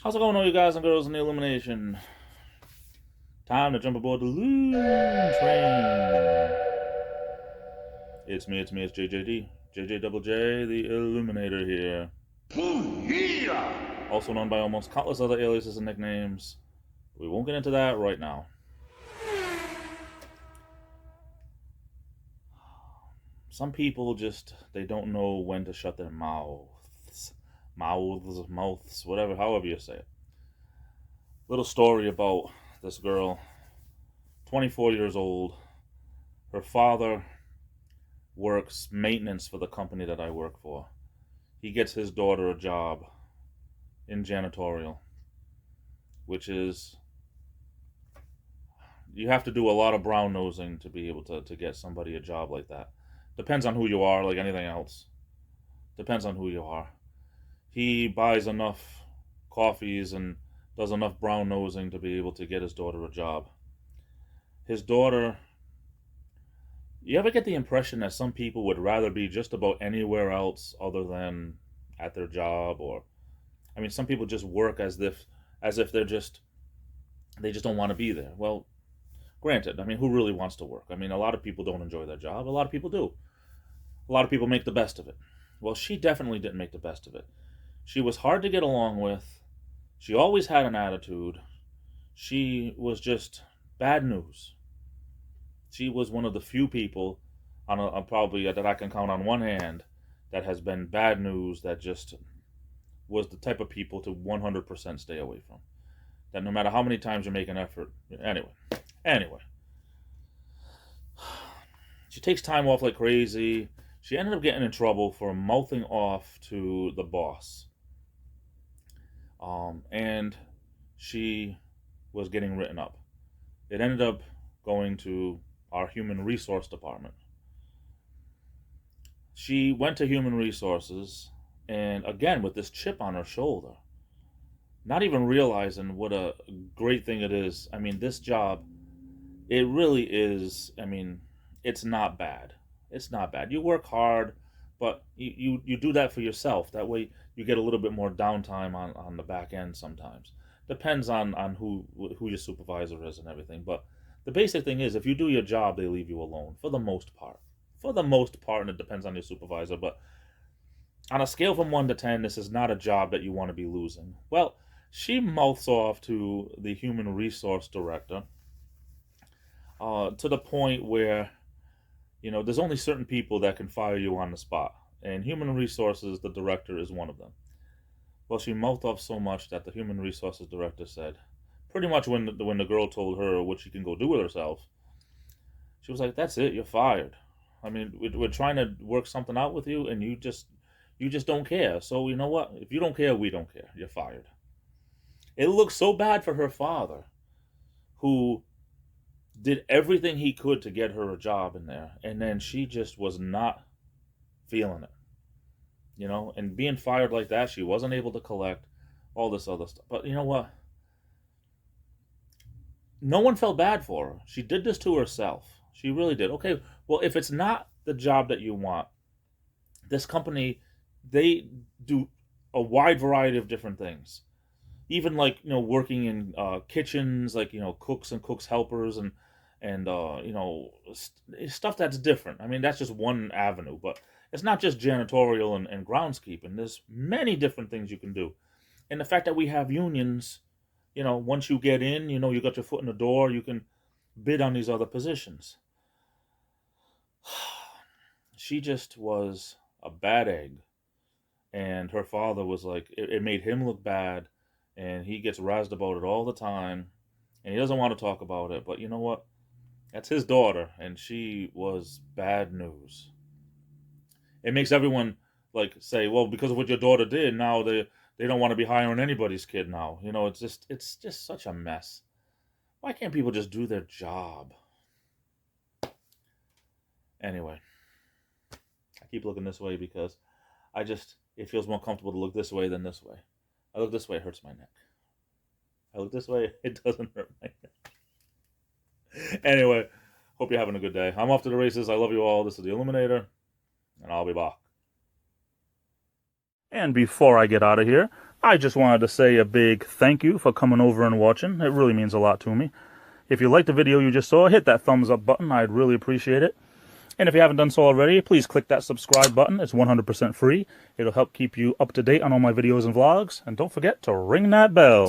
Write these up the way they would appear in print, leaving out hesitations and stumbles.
How's it going, all you guys and girls in the Illumination? Time to jump aboard the Loon Train. It's JJD. JJ Double J, the Illuminator here. Also known by almost countless other aliases and nicknames. We won't get into that right now. Some people just, they don't know when to shut their mouths, whatever, however you say it. Little story about this girl, 24 years old. Her father works maintenance for the company that I work for. He gets his daughter a job in janitorial, which is, you have to do a lot of brown nosing to be able to get somebody a job like that. Depends on who you are, like anything else. Depends on who you are. He buys enough coffees and does enough brown nosing to be able to get his daughter a job. His daughter, you ever get the impression that some people would rather be just about anywhere else other than at their job? Or, I mean, some people just work as if they just don't want to be there. Well, granted, I mean, who really wants to work? I mean, a lot of people don't enjoy their job. A lot of people do. A lot of people make the best of it. Well, she definitely didn't make the best of it. She was hard to get along with. She always had an attitude. She was just bad news. She was one of the few people, probably that I can count on one hand, that has been bad news, that just was the type of people to 100% stay away from. That no matter how many times you make an effort. Anyway. She takes time off like crazy. She ended up getting in trouble for mouthing off to the boss. And she was getting written up. It ended up going to our human resource department. She went to human resources, and again, with this chip on her shoulder, not even realizing what a great thing it is. I mean, this job, it really is, I mean, it's not bad. It's not bad. You work hard, but you do that for yourself. That way you get a little bit more downtime on the back end sometimes. Depends on who your supervisor is and everything. But the basic thing is, if you do your job, they leave you alone for the most part. For the most part, and it depends on your supervisor. But on a scale from 1 to 10, this is not a job that you want to be losing. Well, she mouths off to the human resource director to the point where, you know, there's only certain people that can fire you on the spot. And human resources, the director, is one of them. Well, she mouthed off so much that the human resources director said, pretty much when the girl told her what she can go do with herself, she was like, "That's it, you're fired. I mean, we're trying to work something out with you, and you just don't care. So you know what? If you don't care, we don't care. You're fired." It looked so bad for her father, who did everything he could to get her a job in there, and then she just was not feeling it. You know, and being fired like that, she wasn't able to collect all this other stuff. But you know what? No one felt bad for her. She did this to herself. She really did. Okay, well, if it's not the job that you want, this company, they do a wide variety of different things. Even like, you know, working in kitchens, like, you know, cooks and cooks helpers, and you know, stuff that's different. I mean, that's just one avenue, but it's not just janitorial and groundskeeping. There's many different things you can do. And the fact that we have unions, you know, once you get in, you know, you got your foot in the door, you can bid on these other positions. She just was a bad egg. And her father was like, it made him look bad, and he gets razzed about it all the time, and he doesn't want to talk about it. But you know what? That's his daughter, and she was bad news. It makes everyone like say, well, because of what your daughter did, now they don't want to be hiring anybody's kid now. You know, it's just such a mess. Why can't people just do their job? Anyway, I keep looking this way because it feels more comfortable to look this way than this way. I look this way, it hurts my neck. I look this way, it doesn't hurt my neck. Anyway, hope you're having a good day. I'm off to the races. I love you all. This is the Illuminator, and I'll be back. And before I get out of here, I just wanted to say a big thank you for coming over and watching. It really means a lot to me. If you liked the video you just saw, hit that thumbs up button. I'd really appreciate it. And if you haven't done so already, please click that subscribe button. It's 100% free. It'll help keep you up to date on all my videos and vlogs. And don't forget to ring that bell.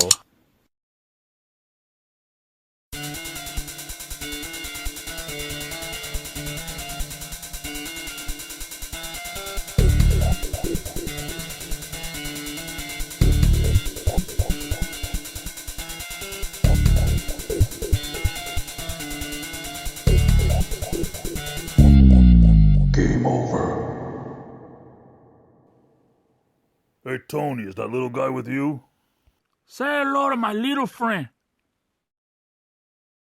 Game over. Hey, Tony, is that little guy with you? Say hello to my little friend.